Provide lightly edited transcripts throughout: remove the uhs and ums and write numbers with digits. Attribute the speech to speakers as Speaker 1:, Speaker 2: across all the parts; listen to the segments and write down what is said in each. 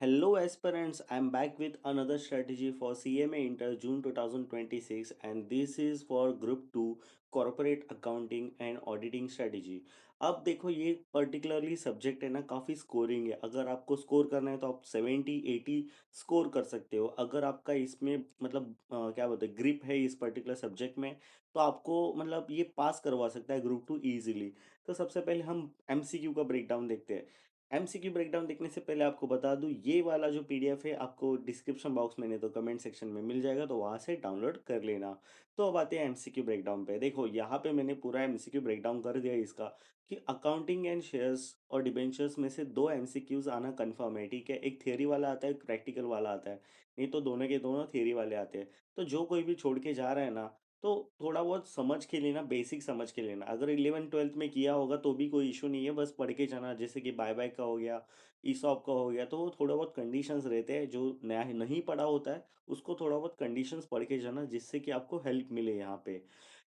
Speaker 1: Hello aspirants, I'm back with another strategy for CMA Inter June 2026 and this is for Group 2 Corporate Accounting and Auditing Strategy। अब देखो ये particularly subject है ना काफ़ी scoring है। अगर आपको स्कोर करना है तो आप 70-80 स्कोर कर सकते हो। अगर आपका इसमें मतलब क्या बोलते हैं ग्रिप है इस पर्टिकुलर सब्जेक्ट में तो आपको मतलब ये पास करवा सकता है ग्रुप 2 इजीली। तो सबसे पहले हम एमसीक्यू का ब्रेकडाउन देखते हैं। एमसीक्यू ब्रेकडाउन देखने से पहले आपको बता दूं ये वाला जो पीडीएफ है आपको डिस्क्रिप्शन बॉक्स में नहीं तो कमेंट सेक्शन में मिल जाएगा तो वहां से डाउनलोड कर लेना। तो अब आते हैं एमसीक्यू ब्रेकडाउन पे। देखो यहाँ पे मैंने पूरा एमसीक्यू ब्रेकडाउन कर दिया इसका कि अकाउंटिंग एंड शेयर्स और डिबेंचर्स में से दो एमसीक्यूज आना कन्फर्म है। ठीक है, एक थियरी वाला आता है एक प्रैक्टिकल वाला आता है। नहीं तो दोनों के दोनों थियरी वाले आते हैं। तो जो कोई भी छोड़ के जा रहा है ना तो थोड़ा बहुत समझ के लेना, बेसिक समझ के लेना। अगर 11 12th में किया होगा तो भी कोई इशू नहीं है, बस पढ़ के जाना। जैसे कि बाय बाय का हो गया, ईसॉप का हो गया, तो वो थोड़ा बहुत कंडीशंस रहते हैं। जो नया नहीं पढ़ा होता है उसको थोड़ा बहुत कंडीशंस पढ़ के जाना जिससे कि आपको हेल्प मिले यहाँ पे।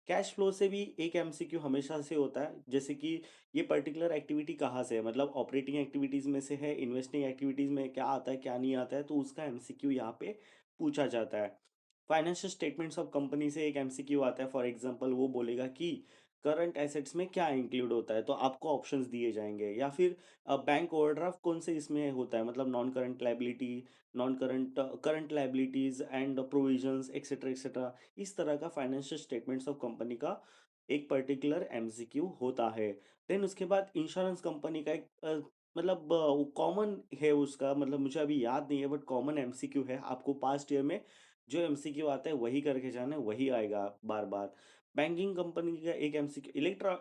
Speaker 1: कैश फ्लो से भी एक एमसीक्यू हमेशा से होता है। जैसे कि ये पर्टिकुलर एक्टिविटी कहाँ से है, मतलब ऑपरेटिंग एक्टिविटीज में से है, इन्वेस्टिंग एक्टिविटीज में क्या आता है क्या नहीं आता है, तो उसका एमसीक्यू यहाँ पे पूछा जाता है। फाइनेंशियल स्टेटमेंट्स ऑफ कंपनी से एक एमसीक्यू आता है। फॉर एग्जांपल वो बोलेगा कि करंट एसेट्स में क्या इंक्लूड होता है, तो आपको ऑप्शंस दिए जाएंगे। या फिर बैंक ओवरड्राफ्ट कौन से इसमें होता है, मतलब non current liability, non current current liabilities and provisions etcetera etcetera. इस तरह का फाइनेंशियल स्टेटमेंट्स ऑफ कंपनी का एक पर्टिकुलर एमसीक्यू होता है। देन उसके बाद इंश्योरेंस कंपनी का एक मतलब कॉमन है उसका, मतलब मुझे अभी याद नहीं है बट कॉमन एमसीक्यू है। आपको पास्ट ईयर में जो एमसीक्यू आता है वही करके जाना है, वही आएगा बार बार। बैंकिंग कंपनी का एक एमसीक्यू,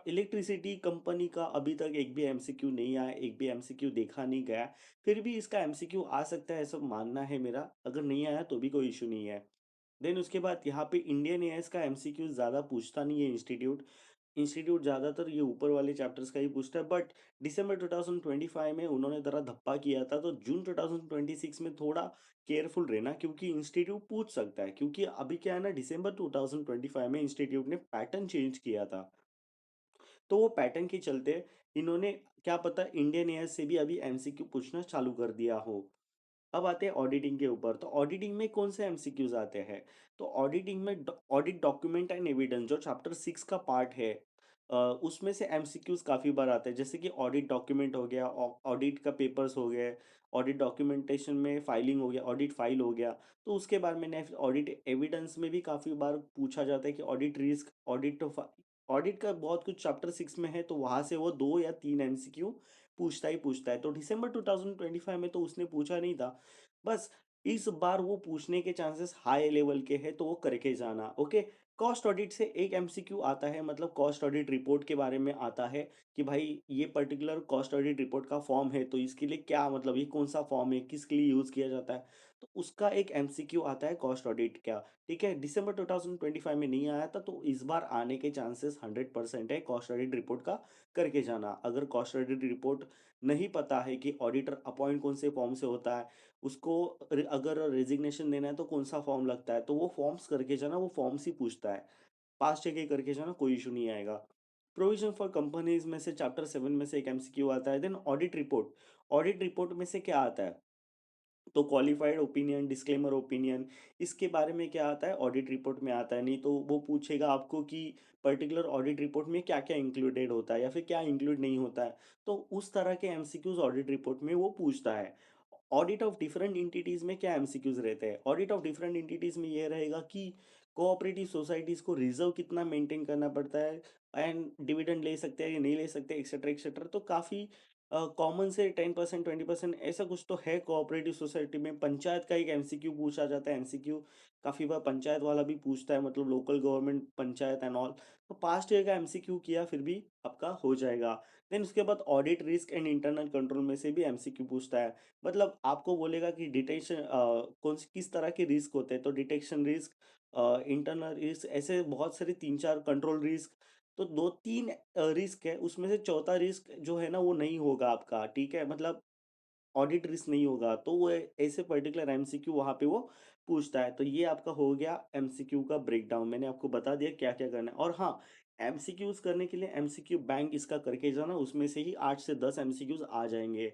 Speaker 1: इलेक्ट्रिसिटी कंपनी का अभी तक एक भी एमसीक्यू नहीं आया, एक भी एमसीक्यू देखा नहीं गया। फिर भी इसका एमसीक्यू आ सकता है ऐसा मानना है मेरा। अगर नहीं आया तो भी कोई इशू नहीं है। देन उसके बाद यहाँ पे इंडियन एएस का एमसीक्यू ज़्यादा पूछता नहीं है इंस्टीट्यूट। इंस्टीट्यूट ज़्यादातर ये ऊपर वाले चैप्टर्स का ही पूछता है। बट दिसंबर 2025 में उन्होंने ज़रा धप्पा किया था, तो जून 2026 में थोड़ा केयरफुल रहना क्योंकि इंस्टीट्यूट पूछ सकता है। क्योंकि अभी क्या है ना, दिसंबर 2025 में इंस्टीट्यूट ने पैटर्न चेंज किया था। तो वो पैटर्न के चलते इन्होंने क्या पता इंडियन एएस से भी अभी एमसीक्यू पूछना चालू कर दिया हो। अब आते हैं ऑडिटिंग के ऊपर। तो ऑडिटिंग में कौन से एमसीक्यूज आते हैं, तो ऑडिटिंग में ऑडिट डॉक्यूमेंट एंड एविडेंस जो चैप्टर 6 का पार्ट है, उसमें से एमसीक्यूज काफी बार आते हैं। जैसे कि ऑडिट डॉक्यूमेंट हो गया, ऑडिट का पेपर्स हो गए, ऑडिट डॉक्यूमेंटेशन में फाइलिंग हो गया, ऑडिट फाइल हो गया। तो उसके बारे में ऑडिट एविडेंस में भी काफी बार पूछा जाता है कि ऑडिट रिस्क, ऑडिट का बहुत कुछ चैप्टर 6 में है, तो वहां से वो 2 या 3 एमसीक्यू पूछता ही पूछता है। तो दिसंबर 2025 में तो उसने पूछा नहीं था। बस इस बार वो पूछने के चांसेस हाई लेवल के हैं, तो वो करके जाना। ओके, कॉस्ट ऑडिट से एक एमसीक्यू आता है, मतलब कॉस्ट ऑडिट रिपोर्ट के बारे में आता है कि भाई ये पर्टिकुलर कॉस्ट ऑडिट रिपोर्ट का फॉर्म है तो इसके लिए क्या, मतलब ये कौन सा फॉर्म है, किसके लिए यूज किया जाता है। तो उसका एक एमसीक्यू आता है कॉस्ट ऑडिट का। ठीक है, दिसंबर 2025 में नहीं आया था तो इस बार आने के चांसेस 100% है। कॉस्ट ऑडिट रिपोर्ट का करके जाना। अगर कॉस्ट ऑडिट रिपोर्ट नहीं पता है कि ऑडिटर अपॉइंट कौन से फॉर्म से होता है, उसको अगर रेजिग्नेशन देना है तो कौन सा फॉर्म लगता है, तो वो फॉर्म्स करके जाना, वो फॉर्म्स ही पूछता है। पास चेक ही करके जाना, कोई इशू नहीं आएगा। प्रोविजन फॉर कंपनीज में से चैप्टर 7 में से एक एमसीक्यू आता है। Then audit report, audit report में से क्या आता है, तो क्वालिफाइड ओपिनियन, डिस्क्लेमर ओपिनियन, इसके बारे में क्या आता है ऑडिट रिपोर्ट में आता है। नहीं तो वो पूछेगा आपको कि पर्टिकुलर ऑडिट रिपोर्ट में क्या क्या इंक्लूडेड होता है या फिर क्या इंक्लूड नहीं होता है। तो उस तरह के एमसीक्यूज ऑडिट रिपोर्ट में वो पूछता है। ऑडिट ऑफ डिफरेंट इंटिटीज में क्या एमसीक्यूज रहते हैं, ऑडिट ऑफ डिफरेंट इंटिटीज में ये रहेगा कि कोऑपरेटिव सोसाइटीज को रिजर्व कितना मेंटेन करना पड़ता है, एंड डिविडेंड ले सकते हैं या नहीं ले सकते, एक्सेट्रा एक्सेट्रा। तो काफी कॉमन से 10% 20% ऐसा कुछ तो है। कोऑपरेटिव सोसाइटी में पंचायत का एक एमसीक्यू पूछा जाता है। एमसीक्यू काफी बार पंचायत वाला भी पूछता है, मतलब local government panchayat and all. तो पास्ट ईयर का एमसीक्यू किया फिर भी आपका हो जाएगा। देन उसके बाद audit risk and internal control में से भी एमसीक्यू पूछता है। मतलब आपको बोलेगा कि डिटेक्शन कौन सी किस तरह के रिस्क होते हैं, तो डिटेक्शन रिस्क, इंटरनल रिस्क, ऐसे बहुत सारे 3 4 कंट्रोल रिस्क। तो 2 3 रिस्क है, उसमें से चौथा रिस्क जो है ना वो नहीं होगा आपका। ठीक है, मतलब ऑडिट रिस्क नहीं होगा, तो वो ऐसे पर्टिकुलर एमसीक्यू वहां पे वो पूछता है। तो ये आपका हो गया एमसीक्यू का ब्रेकडाउन। मैंने आपको बता दिया क्या क्या करना है। और हाँ, एमसीक्यूज करने के लिए एमसीक्यू बैंक इसका करके जाना, उसमें से ही 8 से 10 एमसीक्यूज आ जाएंगे।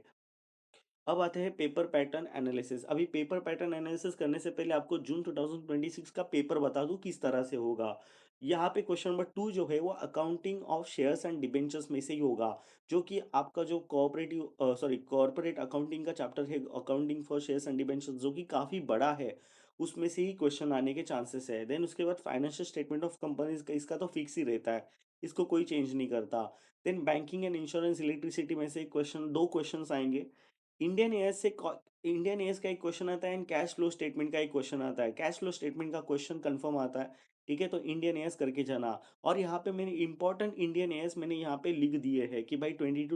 Speaker 1: अब आते हैं पेपर पैटर्न एनालिसिस। अभी पेपर पैटर्न एनालिसिस करने से पहले आपको जून 2026 का पेपर बता दूं किस तरह से होगा। यहाँ पे क्वेश्चन नंबर 2 जो है वो accounting of shares and debentures में से ही होगा, जो कि आपका जो कॉर्पोरेट अकाउंटिंग का चैप्टर है, accounting for shares and debentures, जो कि काफी बड़ा है, उसमें से ही क्वेश्चन आने के चांसेस है। देन उसके बाद फाइनेंशियल स्टेटमेंट ऑफ कंपनीज का, इसका तो फिक्स ही रहता है, इसको कोई चेंज नहीं करता। Then banking and insurance electricity में से क्वेश्चन, दो क्वेश्चन आएंगे। इंडियन एयर्स से इंडियन एयर्स का एक क्वेश्चन आता है एंड कैश फ्लो स्टेटमेंट का एक क्वेश्चन आता है। कैश फ्लो स्टेटमेंट का क्वेश्चन कंफर्म आता है, ठीक है, तो इंडियन एयर्स करके जाना। और यहाँ पे मैंने इंपॉर्टेंट इंडियन एयर्स मैंने यहाँ पे लिख दिए हैं कि भाई 22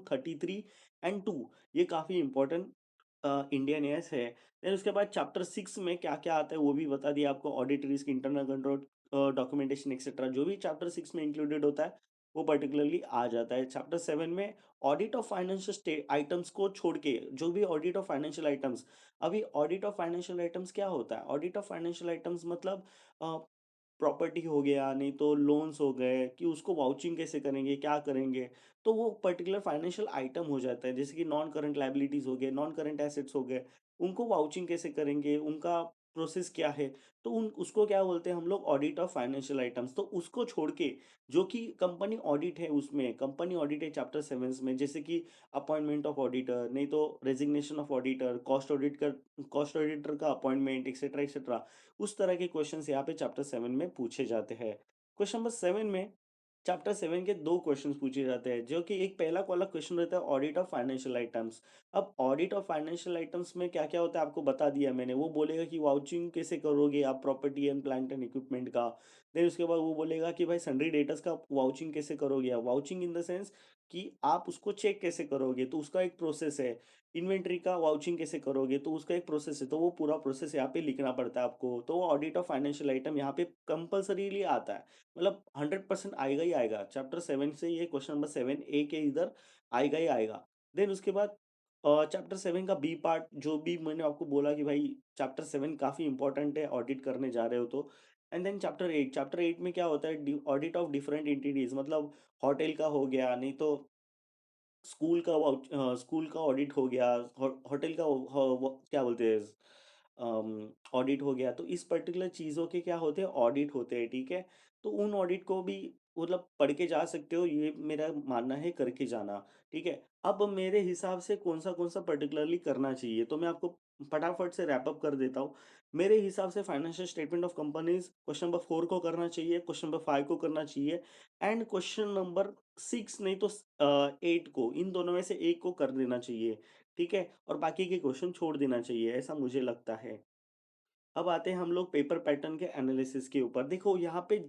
Speaker 1: 33 एंड 2, ये काफी इंपॉर्टेंट इंडियन एयर्स है। देन उसके बाद चैप्टर 6 में क्या क्या आता है वो भी बता दिया आपको, audit risk, internal control, documentation etcetera, जो भी चैप्टर 6 में इंक्लूडेड होता है वो पर्टिकुलरली आ जाता है। चैप्टर 7 में ऑडिट ऑफ फाइनेंशियल आइटम्स को छोड़ के जो भी ऑडिट ऑफ फाइनेंशियल आइटम्स, अभी ऑडिट ऑफ फाइनेंशियल आइटम्स क्या होता है? ऑडिट ऑफ फाइनेंशियल आइटम्स मतलब प्रॉपर्टी हो गया, नहीं तो लोन्स हो गए, कि उसको वाउचिंग कैसे करेंगे, क्या करेंगे, तो वो पर्टिकुलर फाइनेंशियल आइटम हो जाता है। जैसे कि नॉन करंट लाइबिलिटीज हो गए, नॉन करंट एसेट्स हो गए, उनको वाउचिंग कैसे करेंगे, उनका प्रोसेस क्या है, तो उन उसको क्या बोलते हैं हम लोग, ऑडिट ऑफ फाइनेंशियल आइटम्स। तो उसको छोड़ के जो कि कंपनी ऑडिट है, उसमें कंपनी ऑडिट है चैप्टर 7 में, जैसे कि अपॉइंटमेंट ऑफ ऑडिटर, नहीं तो resignation of auditor, cost auditor का अपॉइंटमेंट, एक्सेट्रा एक्सेट्रा, उस तरह के क्वेश्चंस यहाँ पे चैप्टर 7 में पूछे जाते हैं। क्वेश्चन नंबर 7 में, चैप्टर 7 के दो क्वेश्चंस पूछे जाते हैं, जो कि एक पहला वाला क्वेश्चन रहता है ऑडिट ऑफ फाइनेंशियल आइटम्स। अब ऑडिट ऑफ फाइनेंशियल आइटम्स में क्या क्या होता है आपको बता दिया मैंने। वो बोलेगा कि वाउचिंग कैसे करोगे आप property and plant and equipment का। देन उसके बाद वो बोलेगा कि भाई सन्ड्री डेटर्स का वाउचिंग कैसे करोगे आप, वाउचिंग इन द सेंस कि आप उसको चेक कैसे करोगे, तो उसका एक प्रोसेस है। इन्वेंट्री का वाउचिंग कैसे करोगे, तो उसका एक प्रोसेस है, तो वो पूरा प्रोसेस यहाँ पे लिखना पड़ता है आपको। तो वो ऑडिट ऑफ फाइनेंशियल आइटम यहाँ पे कंपल्सरीली आता है, मतलब 100% आएगा ही आएगा। चैप्टर 7 से ये क्वेश्चन नंबर 7 ए के इधर आएगा ही आएगा। देन उसके बाद चैप्टर 7 का बी पार्ट, जो भी मैंने आपको बोला कि भाई चैप्टर 7 काफी इंपॉर्टेंट है ऑडिट करने जा रहे हो तो। एंड देन चैप्टर 8 में क्या होता है, ऑडिट ऑफ डिफरेंट एंटिटीज, मतलब होटल का हो गया, नहीं तो स्कूल का ऑडिट हो गया, होटल का क्या बोलते हैं, ऑडिट हो गया। तो इस पर्टिकुलर चीज़ों के क्या होते हैं, ऑडिट होते हैं, ठीक है। तो उन ऑडिट को भी मतलब पढ़ के जा सकते हो, ये मेरा मानना है करके जाना, ठीक है। अब मेरे हिसाब से कौन सा पर्टिकुलरली करना चाहिए, तो मैं आपको फटाफट से रैप अप कर देता हूँ। मेरे हिसाब से financial statement of companies question number 4 को करना चाहिए, क्वेश्चन नंबर 5 को करना चाहिए, एंड क्वेश्चन नंबर 6 नहीं तो 8 को, इन दोनों में से एक को कर देना चाहिए, ठीक है, और बाकी के क्वेश्चन छोड़ देना चाहिए, ऐसा मुझे लगता है। अब आते हैं हम लोग पेपर पैटर्न के एनालिसिस के ऊपर। देखो यहाँ पे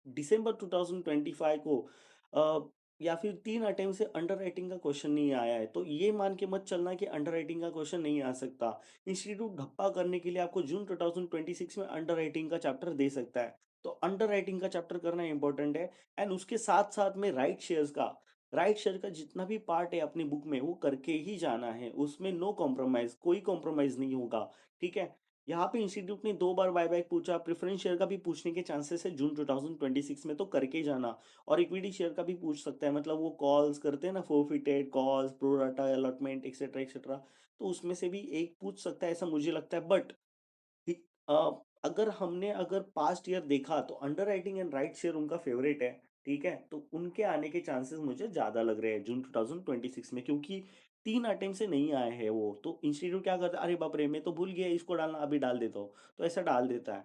Speaker 1: दिसंबर 2025 को या फिर 3 अटेम्प्ट से अंडर राइटिंग का क्वेश्चन नहीं आया है, तो ये मान के मत चलना कि अंडर राइटिंग का क्वेश्चन नहीं आ सकता। इंस्टीट्यूट धप्पा करने के लिए आपको जून 2026 में अंडर राइटिंग का चैप्टर दे सकता है, तो अंडर राइटिंग का चैप्टर करना इंपॉर्टेंट है। एंड उसके साथ साथ में राइट शेयर का जितना भी पार्ट है अपनी बुक में वो करके ही जाना है, उसमें नो कॉम्प्रोमाइज, कोई कॉम्प्रोमाइज नहीं होगा, ठीक है। यहाँ पे इंस्टीट्यूट ने 2 बार बायबैक पूछा, प्रेफरेंस शेयर का भी पूछने के चांसेस है जून 2026 में, तो करके ही जाना। और इक्विटी शेयर का भी पूछ सकता है, मतलब वो कॉल्स करते हैं ना, forfeited calls, pro rata allotment etcetera etcetera, तो उसमें से भी एक पूछ सकता है, ऐसा मुझे लगता है। बट ठीक, अगर पास्ट ईयर देखा तो under writing and right share उनका फेवरेट है, ठीक है, तो उनके आने के चांसेस मुझे ज्यादा लग रहे हैं जून 2026 में, क्योंकि 3 अटेम्प्ट से नहीं आए हैं वो, तो इंस्टीट्यूट क्या करता है, अरे बाप रे मैं तो भूल गया इसको डालना, अभी डाल देता हूँ, तो ऐसा डाल देता है,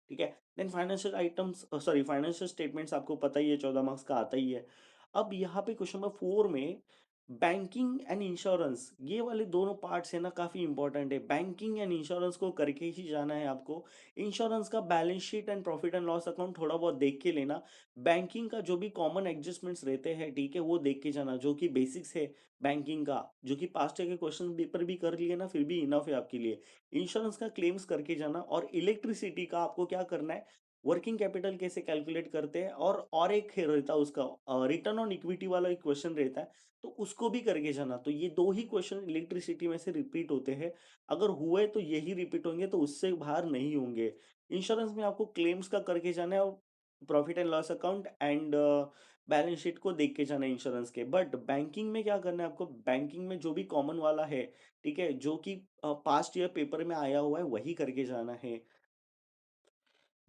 Speaker 1: ठीक है। देन फाइनेंशियल स्टेटमेंट्स आपको पता ही है, 14 मार्क्स का आता ही है। अब यहाँ पे क्वेश्चन नंबर 4 में बैंकिंग एंड इंश्योरेंस, ये वाले दोनों पार्ट्स है ना, काफी इंपॉर्टेंट है। बैंकिंग एंड इंश्योरेंस को करके ही जाना है आपको। इंश्योरेंस का balance sheet and profit and loss account थोड़ा बहुत देख के लेना। बैंकिंग का जो भी कॉमन एडजस्टमेंट्स रहते हैं, ठीक है, वो देख के जाना, जो कि बेसिक्स है बैंकिंग का, जो कि पास्ट के क्वेश्चन पेपर भी कर लिए ना, फिर भी इनफ है आपके लिए। इंश्योरेंस का क्लेम्स करके जाना, और इलेक्ट्रिसिटी का आपको क्या करना है, वर्किंग कैपिटल कैसे कैलकुलेट करते हैं, और एक है रहता है उसका रिटर्न ऑन इक्विटी वाला एक क्वेश्चन रहता है, तो उसको भी करके जाना। तो ये दो ही क्वेश्चन इलेक्ट्रिसिटी में से रिपीट होते हैं, अगर हुए तो यही रिपीट होंगे, तो उससे बाहर नहीं होंगे। इंश्योरेंस में आपको क्लेम्स का करके जाना है, और profit and loss account and balance sheet को देख के जाना है इंश्योरेंस के। बट बैंकिंग में क्या करना है आपको, बैंकिंग में जो भी कॉमन वाला है, ठीक है, जो कि पास्ट ईयर पेपर में आया हुआ है वही करके जाना है।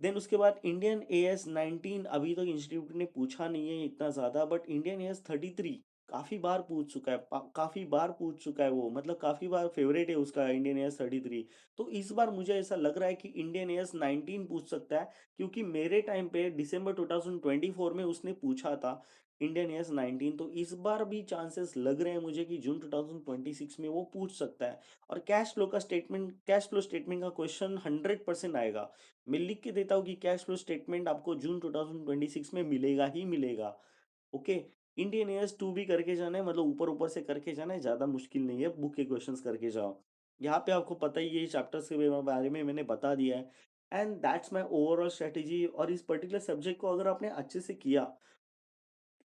Speaker 1: देन उसके बाद इंडियन एएस 19 अभी तक इंस्टीट्यूट ने पूछा नहीं है इतना ज़्यादा, बट इंडियन एएस 33 काफ़ी बार पूछ चुका है, काफ़ी बार पूछ चुका है वो, मतलब काफ़ी बार फेवरेट है उसका इंडियन एएस 33। तो इस बार मुझे ऐसा लग रहा है कि इंडियन एएस 19 पूछ सकता है, क्योंकि मेरे टाइम पे दिसंबर 2024 में उसने पूछा था इंडियन एएस 19। तो इस बार भी चांसेस लग रहे हैं मुझे कि जून 2026 में वो पूछ सकता है। और कैश फ्लो स्टेटमेंट का क्वेश्चन 100% आएगा। मैं लिख के देता हूँ कि कैश फ्लो स्टेटमेंट आपको जून 2026 में मिलेगा ही मिलेगा। ओके। इंडियन ईयर्स 2 भी करके जाना है, मतलब ऊपर ऊपर से करके जाना है, ज़्यादा मुश्किल नहीं है, बुक के क्वेश्चंस करके जाओ। यहाँ पे आपको पता ही है चैप्टर्स के बारे में मैंने बता दिया है। And that's my overall strategy. और इस पर्टिकुलर सब्जेक्ट को अगर आपने अच्छे से किया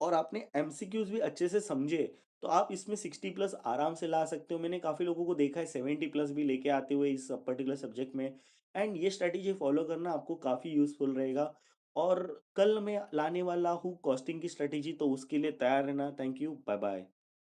Speaker 1: और आपने एमसीक्यूज भी अच्छे से समझे, तो आप इसमें 60 प्लस आराम से ला सकते हो। मैंने काफ़ी लोगों को देखा है 70 प्लस भी लेके आते हुए इस पर्टिकुलर सब्जेक्ट में। एंड ये स्ट्रैटेजी फॉलो करना आपको काफ़ी यूज़फुल रहेगा। और कल मैं लाने वाला हूँ कॉस्टिंग की स्ट्रैटेजी, तो उसके लिए तैयार रहना। Thank you, bye bye.